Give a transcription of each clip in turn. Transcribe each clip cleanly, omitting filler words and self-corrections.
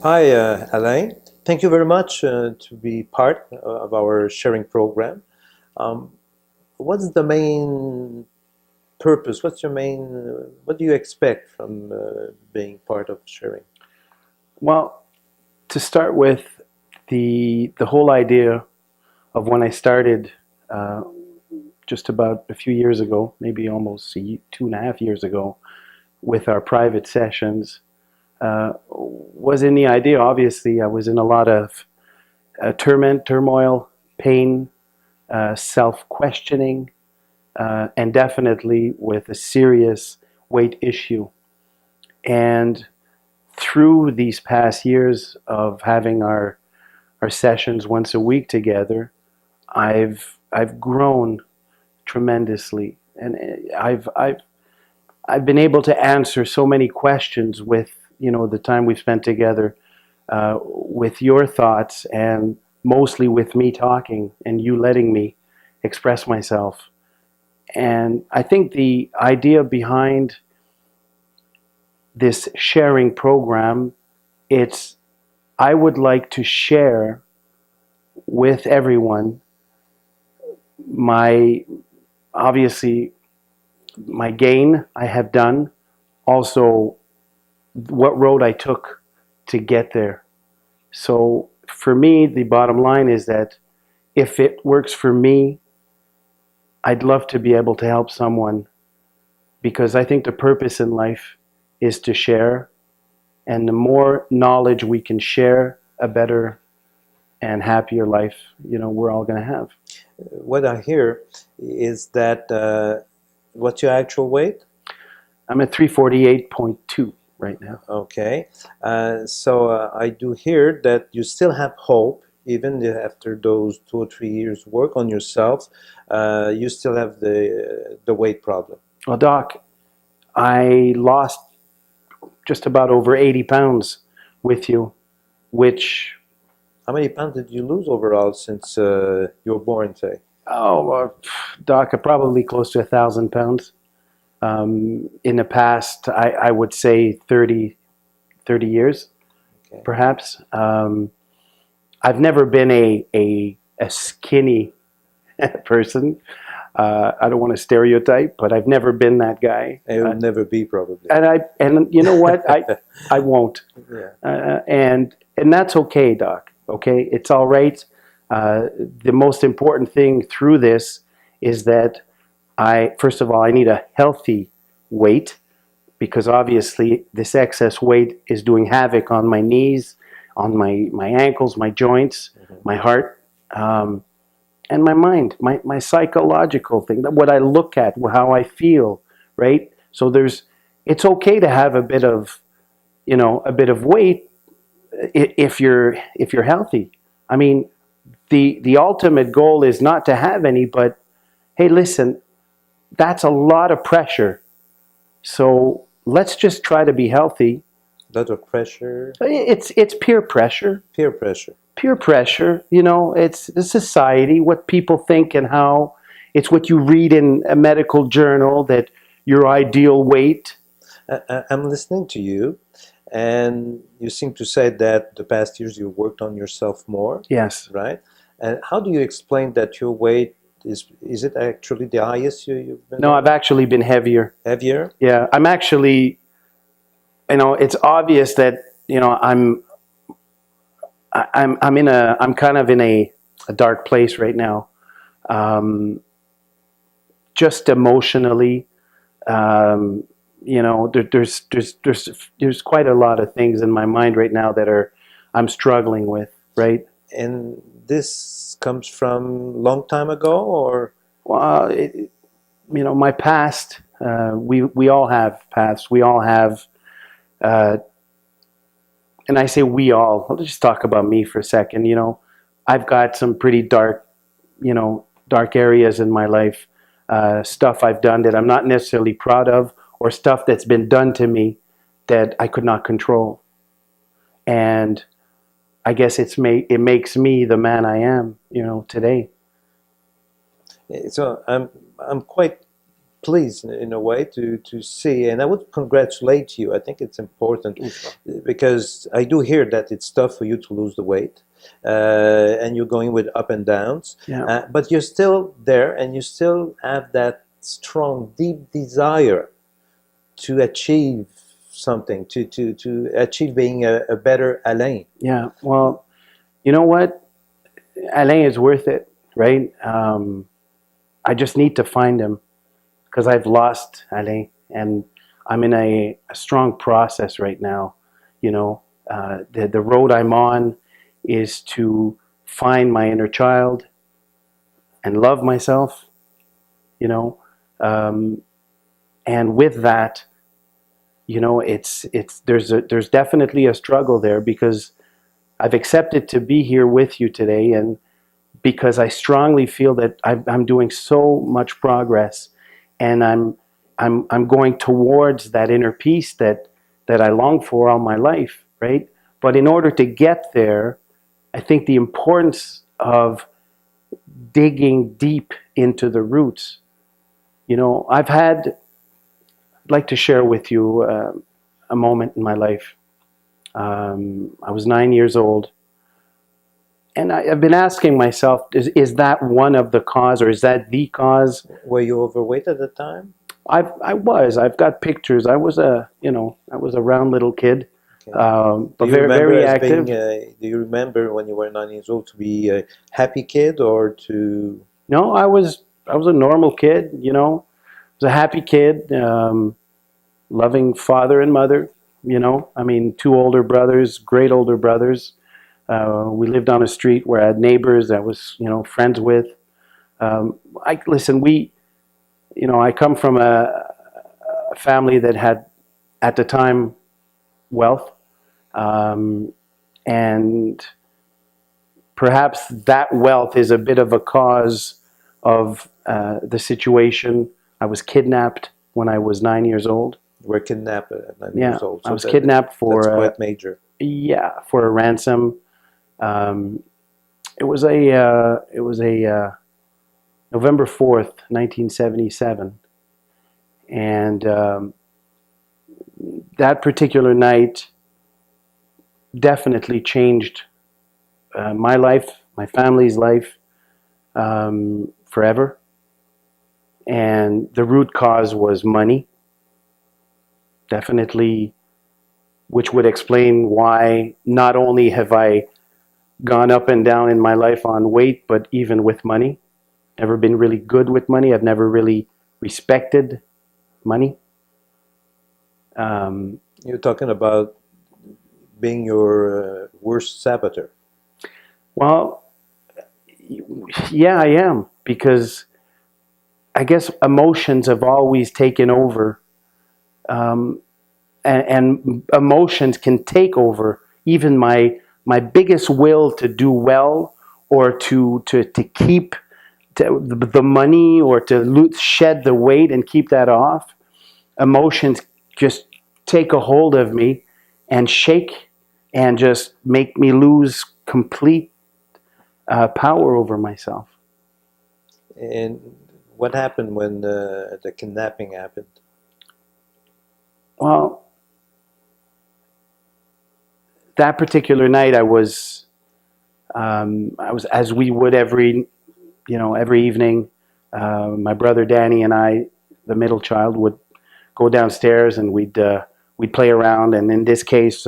Hi, Alain. Thank you very much to be part of our sharing program. Um, what's the main purpose? What do you expect from being part of sharing? Well, to start with, the whole idea of when I started uh, just about a few years ago, maybe almost 2.5 years ago, with our private sessions, was in the idea. Obviously, I was in a lot of torment, turmoil, pain, self-questioning, and definitely with a serious weight issue. And through these past years of having our sessions once a week together, I've grown tremendously, and I've been able to answer so many questions with the time we've spent together, with your thoughts, and mostly with me talking and you letting me express myself. And I think the idea behind this sharing program, it's I would like to share with everyone my obviously my gain I have done, also what road I took to get there. So for me, the bottom line is that if it works for me, I'd love to be able to help someone, because I think the purpose in life is to share, and the more knowledge we can share, a better and happier life we're all going to have. What I hear is that what's your actual weight? I'm at 348.2 right now. Okay, so I do hear that you still have hope, even after those 2 or 3 years work on yourself. You still have the weight problem. Well, Doc, I lost just about over 80 pounds with you, which, How many pounds did you lose overall since you were born, say? oh, Doc, probably close to 1,000 pounds. In the past, I would say 30 years, Okay. perhaps. I've never been a skinny person. I don't want to stereotype, but I've never been that guy. It will never be, probably. And you know what? I won't. Yeah. And that's okay, Doc. Okay, it's all right. The most important thing through this is that first of all, I need a healthy weight, because obviously this excess weight is doing havoc on my knees, on my ankles, my joints, my heart, and my mind, my psychological thing, what I look at, how I feel, right? So it's okay to have a bit of weight if you're healthy. I mean, the ultimate goal is not to have any, but hey, listen, that's a lot of pressure. So let's just try to be healthy. Lot of pressure, It's peer pressure. peer pressure. Peer pressure, it's the society, what people think and how. It's what you read in a medical journal, that your ideal weight. I'm listening to you, and you seem to say that the past years you worked on yourself more, Yes. right? And how do you explain that your weight is it actually the highest you've been No, I've actually been heavier. heavier? Yeah, I'm actually, it's obvious that, I'm kind of in a dark place right now. Um, just emotionally, there's quite a lot of things in my mind right now that I'm struggling with, right? And this comes from long time ago, or Well, my past. We all have pasts. We all have, uh, and I say we all. I'll just talk about me for a second. I've got some pretty dark areas in my life. Stuff I've done that I'm not necessarily proud of, or stuff that's been done to me that I could not control. And I guess it makes me the man I am, today. so I'm quite pleased in a way to see, and I would congratulate you. I think it's important because I do hear that it's tough for you to lose the weight, and you're going with up and downs, Yeah. but you're still there, and you still have that strong, deep desire to achieve something, to achieve being a better Alain. Yeah. Well, you know what? Alain is worth it, right? I just need to find him because I've lost Alain, and I'm in a strong process right now. You know, the road I'm on is to find my inner child and love myself. You know, um, and with that, you know, there's definitely a struggle there because I've accepted to be here with you today, and because I strongly feel that I'm doing so much progress, and I'm going towards that inner peace that I long for all my life, right? But in order to get there, I think the importance of digging deep into the roots. You know, I'd like to share with you a moment in my life. I was 9 years old. And I've been asking myself, is that one of the cause, or is that the cause? Were you overweight at the time? I've got pictures. I was a round little kid, Okay. but Do you very, remember very as active. being? Do you remember when you were 9 years old to be a happy kid or to? No, I was a normal kid, you know. I was a happy kid, loving father and mother, you know. I mean, two older brothers, great older brothers. We lived on a street where I had neighbors I was, you know, friends with. Listen, I come from a family that had, at the time, wealth, um, and perhaps that wealth is a bit of a cause of the situation. I was kidnapped when I was 9 years old. Were kidnapped at 9 Yeah, years old. I So was kidnapped that's for quite major. for a ransom. Um, it was a November 4th, 1977, and that particular night definitely changed my life, my family's life, forever. And the root cause was money, definitely, which would explain why not only have I gone up and down in my life on weight, but even with money. Never been really good with money. I've never really respected money. Um, You're talking about being your worst saboteur. well, yeah, I am, because I guess emotions have always taken over, um, and emotions can take over even my biggest will to do well, or to keep the money, or to shed the weight and keep that off. Emotions just take a hold of me and shake and just make me lose complete power over myself. And what happened when the kidnapping happened? Well, that particular night, I was, as we would every evening. My brother Danny and I, the middle child, would go downstairs, and we'd play around. And in this case,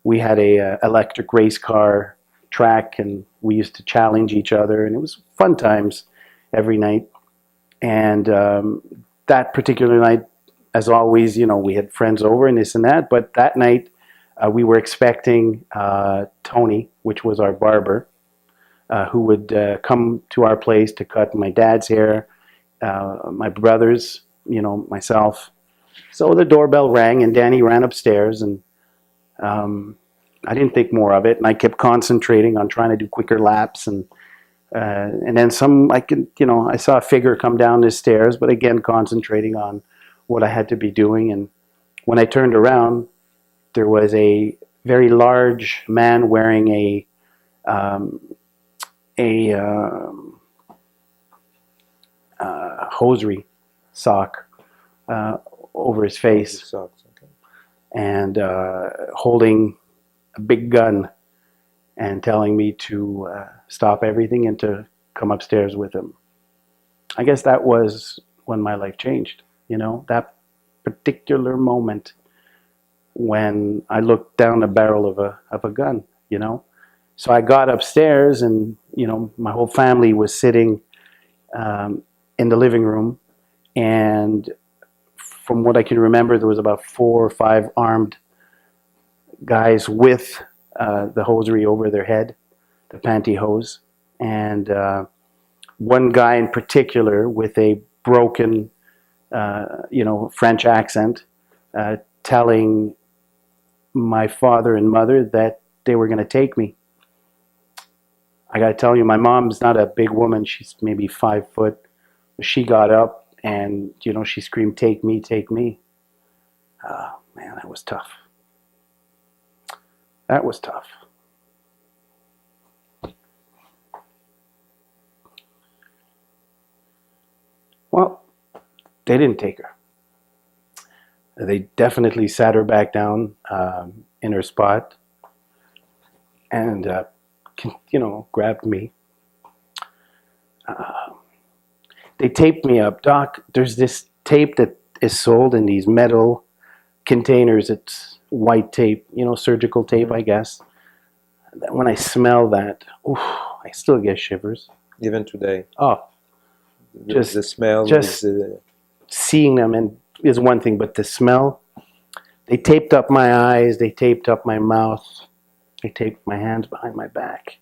we had a electric race car track, and we used to challenge each other, and it was fun times every night. And that particular night, as always, we had friends over and this and that. But that night, we were expecting Tony, which was our barber, who would come to our place to cut my dad's hair, my brothers, myself. So the doorbell rang, and Danny ran upstairs, and I didn't think more of it, and I kept concentrating on trying to do quicker laps, and then I saw a figure come down the stairs, but again concentrating on what I had to be doing. And when I turned around, there was a very large man wearing um, a hosiery, sock over his face, Socks, okay. and holding a big gun and telling me to stop everything and to come upstairs with him. I guess that was when my life changed, you know, that particular moment when I looked down the barrel of a gun, you know. So I got upstairs, and, you know, my whole family was sitting in the living room, and from what I can remember, there was about 4 or 5 armed guys with the hosiery over their head, the pantyhose, and one guy in particular with a broken, you know, French accent, telling my father and mother that they were going to take me. I got to tell you, my mom's not a big woman. She's maybe 5 foot. She got up and, you know, she screamed, "Take me, take me." Oh, man, that was tough. That was tough. Well, they didn't take her. They definitely sat her back down in her spot and, you know, grabbed me. They taped me up. Doc, there's this tape that is sold in these metal containers. It's white tape, you know, surgical tape, I guess. When I smell that, oof, I still get shivers. Even today, Oh, just the smell, just the, seeing them and is one thing, but the smell. They taped up my eyes. They taped up my mouth. They taped my hands behind my back.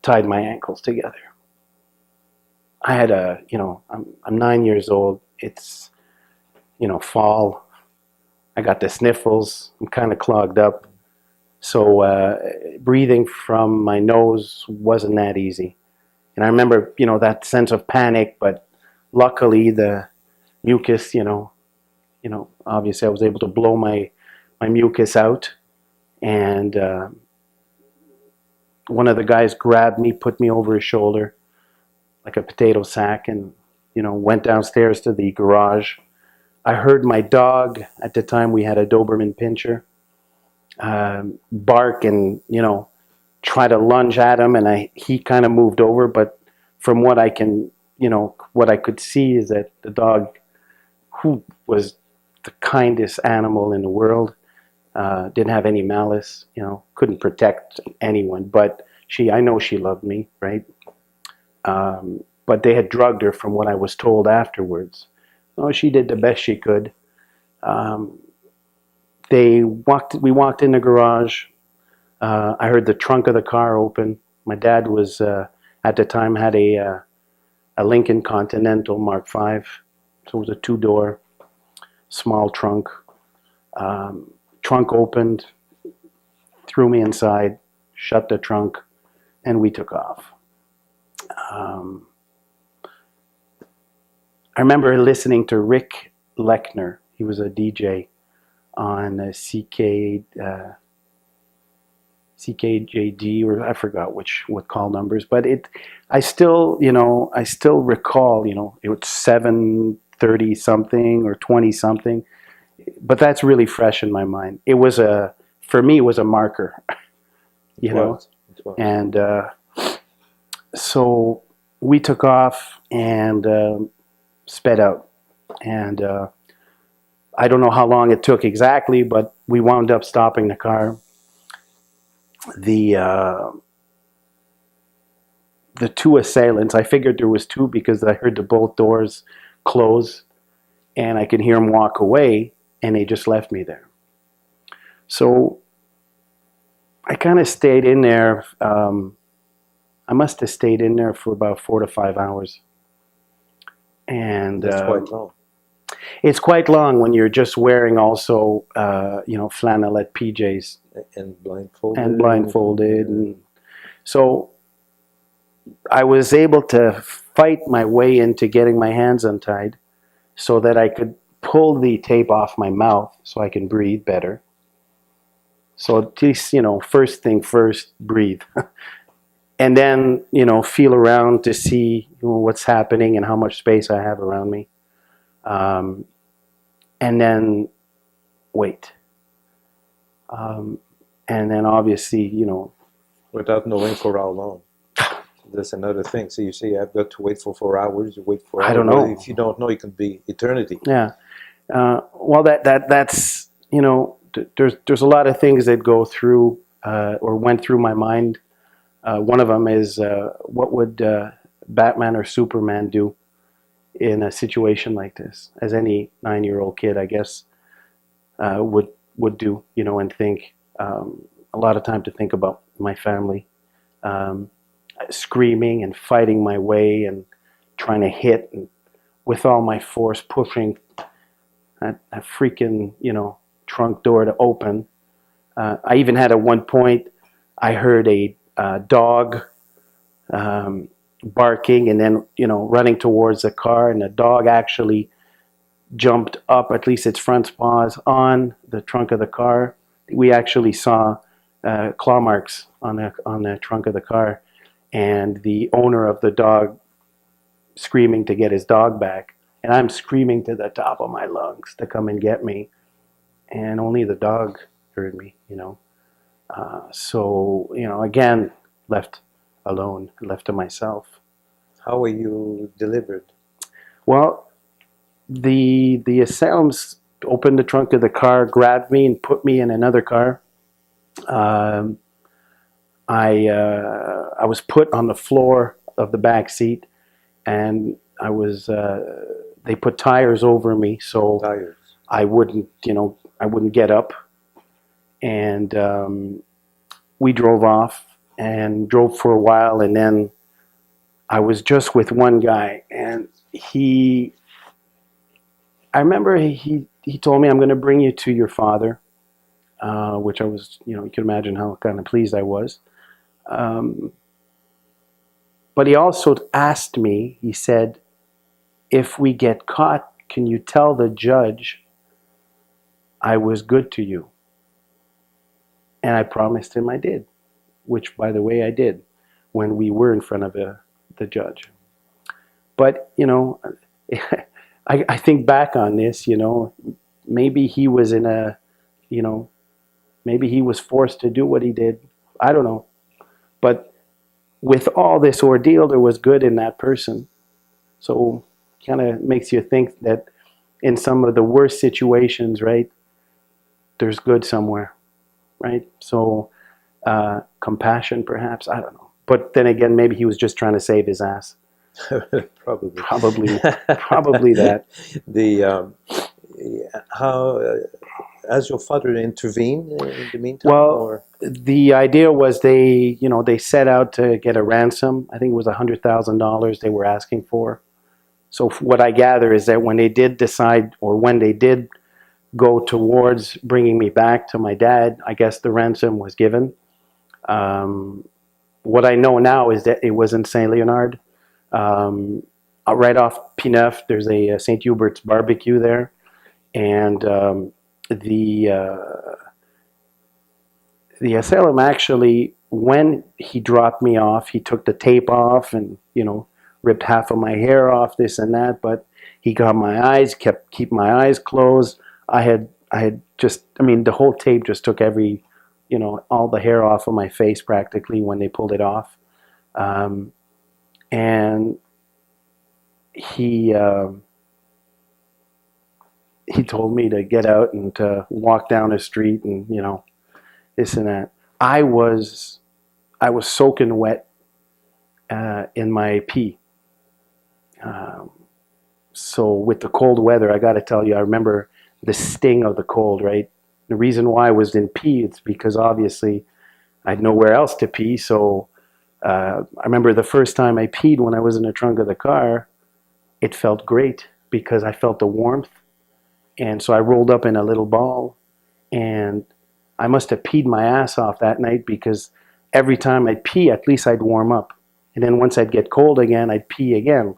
Tied my ankles together. I had a, you know, I'm 9 years old. It's, you know, fall. I got the sniffles. I'm kind of clogged up. So breathing from my nose wasn't that easy. And I remember, you know, that sense of panic, but luckily the mucus, you know, obviously I was able to blow my mucus out. And one of the guys grabbed me, put me over his shoulder like a potato sack, and, you know, went downstairs to the garage. I heard my dog, at the time we had a Doberman Pinscher, bark and, you know, try to lunge at him, and he kind of moved over, but from what I can, you know, what I could see is that the dog, who was the kindest animal in the world, didn't have any malice, you know, couldn't protect anyone, but I know she loved me, right? But they had drugged her, from what I was told afterwards. Oh, she did the best she could. We walked in the garage. I heard the trunk of the car open. My dad was, at the time, had a Lincoln Continental Mark V. So it was a 2-door, small trunk. Trunk opened, threw me inside, shut the trunk, and we took off. I remember listening to Rick Lechner. He was a DJ on CKJD, or I forgot what call numbers, but I still recall, you know, it was 7:30 something or 20 something, but that's really fresh in my mind. For me, it was a marker, you know, and so we took off and sped out, and I don't know how long it took exactly, but we wound up stopping the car. The 2 assailants, I figured there was 2 because I heard both doors close, and I could hear them walk away, and they just left me there. So I kind of stayed in there. I must have stayed in there for about 4 to 5 hours. And that's quite long. It's quite long when you're just wearing also, you know, flannelette PJs. And blindfolded. And so I was able to fight my way into getting my hands untied so that I could pull the tape off my mouth so I can breathe better. So at least, you know, first thing first, breathe. And then, you know, feel around to see, you know, what's happening and how much space I have around me. um, and then wait. And then obviously, Without knowing for how long. That's another thing. So you say I've got to wait for 4 hours. You wait for I hours. don't Well, know. if you don't know, it can be eternity. Yeah. Well, that's there's a lot of things that go through or went through my mind. One of them is what would Batman or Superman do in a situation like this? As any 9-year-old kid, I guess, would do, and think. A lot of time to think about my family, um, screaming and fighting my way and trying to hit and with all my force pushing that freaking trunk door to open. I even had at one point I heard a dog barking and then running towards the car, and the dog actually jumped up, at least its front paws, on the trunk of the car. We actually saw claw marks on the trunk of the car, and the owner of the dog screaming to get his dog back, and I'm screaming to the top of my lungs to come and get me, and only the dog heard me. So again, left alone, left to myself. How were you delivered? Well, the assailants opened the trunk of the car, grabbed me, and put me in another car. Um, I was put on the floor of the back seat, and they put tires over me so Tires. I wouldn't get up, and we drove off and drove for a while, and then I was just with one guy, and I remember he told me, "I'm going to bring you to your father," which I was, you can imagine how kind of pleased I was. Um, but he also asked me, he said, "If we get caught, can you tell the judge I was good to you?" And I promised him I did, which, by the way, I did when we were in front of the judge. But, I think back on this, maybe he was maybe he was forced to do what he did. I don't know. But with all this ordeal, there was good in that person. So kind of makes you think that in some of the worst situations, right, there's good somewhere, right? So compassion, perhaps, I don't know. But then again, maybe he was just trying to save his ass. Probably. Probably that. How has your father intervened in the meantime? Well, or? the idea was they set out to get a ransom. I think it was $100,000 they were asking for. So what I gather is that when they did decide, or when they did go towards bringing me back to my dad, I guess the ransom was given. What I know now is that it was in Saint Leonard. Right off P9, there's a St. Hubert's barbecue there, and the assailant actually, when he dropped me off, he took the tape off and ripped half of my hair off, this and that. But he got my eyes, keep my eyes closed. I had just, the whole tape just took all the hair off of my face practically when they pulled it off. And he told me to get out and to walk down the street and this and that. I was soaking wet in my pee. So with the cold weather, I got to tell you, I remember the sting of the cold, right? The reason why I was in pee, it's because obviously I had nowhere else to pee. So I remember the first time I peed when I was in the trunk of the car, it felt great because I felt the warmth. And so I rolled up in a little ball, and I must have peed my ass off that night because every time I'd pee, at least I'd warm up. And then once I'd get cold again, I'd pee again.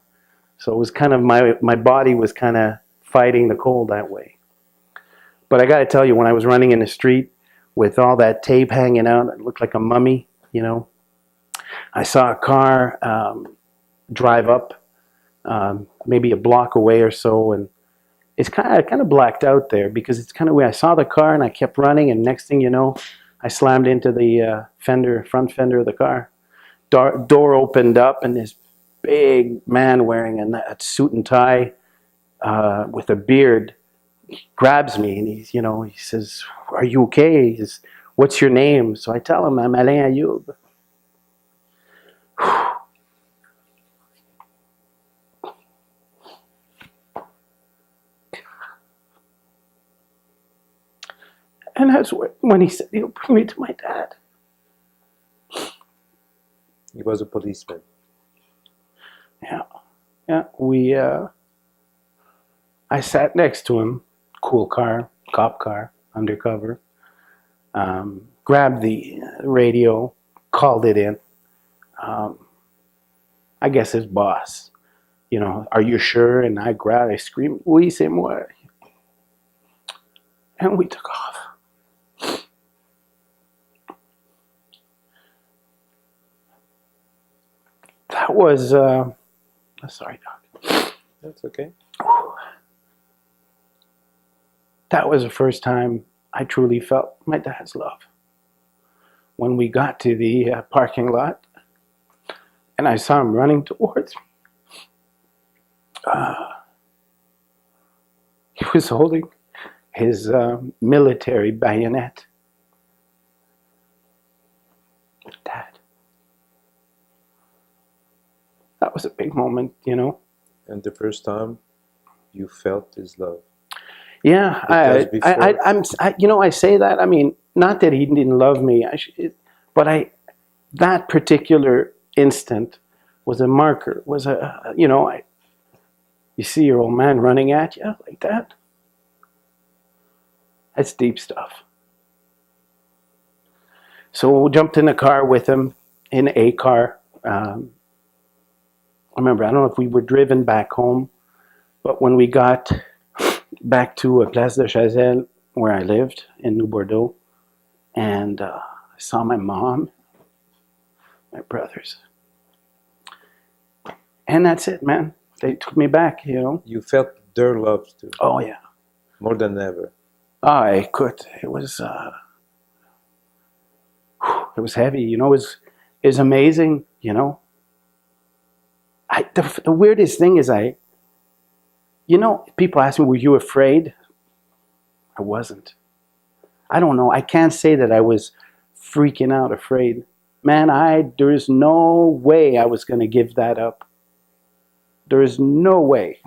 So it was kind of my body was kind of fighting the cold that way. But I got to tell you, when I was running in the street with all that tape hanging out, it looked like a mummy, I saw a car drive up maybe a block away or so, and it's kind of blacked out there because it's kind of where I saw the car and I kept running, and next thing you know, I slammed into the front fender of the car. Door opened up, and this big man wearing a suit and tie with a beard grabs me, and he says, "Are you okay?" He says, "What's your name?" So I tell him, "I'm Alain Ayoub." And that's when he said he'll bring me to my dad. He was a policeman. Yeah. I sat next to him, cool car, cop car, undercover. Grabbed the radio, called it in. I guess his boss, "Are you sure?" And I screamed, "Oui, c'est moi." And we took off. That was, sorry, Doc. That's okay. That was the first time I truly felt my dad's love. When we got to the parking lot and I saw him running towards me, he was holding his military bayonet. Dad. That was a big moment, And the first time you felt his love. Yeah, I say that. I mean, not that he didn't love me, but that particular instant was a marker. Was you see your old man running at you like that. That's deep stuff. So we jumped in the car with him, in a car. I remember, I don't know if we were driven back home, but when we got back to Place de Chazelle, where I lived in New Bordeaux, and I saw my mom, my brothers, and that's it, man. They took me back, You felt their love too. Oh yeah, more than ever. I could. It was heavy. It was amazing. The weirdest thing is people ask me, "Were you afraid?" I wasn't. I don't know. I can't say that I was freaking out afraid. Man, there is no way I was going to give that up. There is no way.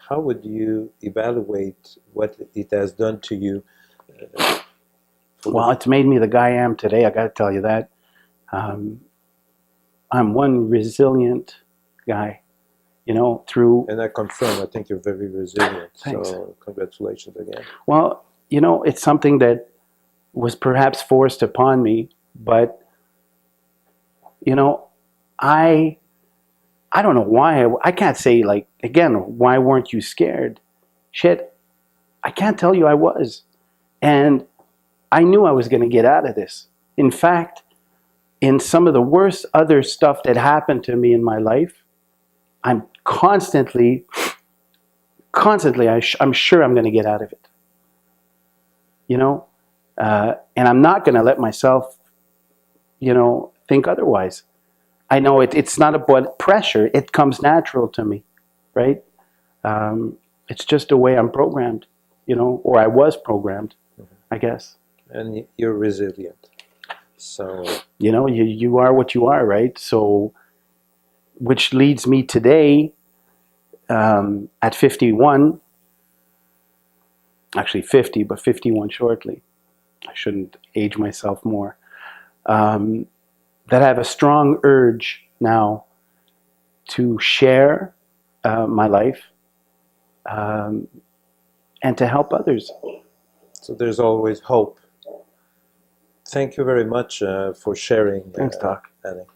How would you evaluate what it has done to you? Well, it's made me the guy I am today. I got to tell you that. I'm one resilient guy. Through... And I confirm, I think you're very resilient. Thanks. So congratulations again. Well, it's something that was perhaps forced upon me, but, I don't know why. I can't say, again, why weren't you scared? Shit, I can't tell you I was. And I knew I was going to get out of this. In fact, in some of the worst other stuff that happened to me in my life, I'm constantly, I'm sure I'm going to get out of it. And I'm not going to let myself, think otherwise. I know it's not about pressure. It comes natural to me, right? It's just the way I'm programmed, or I was programmed, I guess. And you're resilient. So... you are what you are, right? So... which leads me today, at 51, actually 50, but 51 shortly. I shouldn't age myself more. That I have a strong urge now to share my life and to help others. So there's always hope. Thank you very much for sharing. Thanks, Doc. Alain.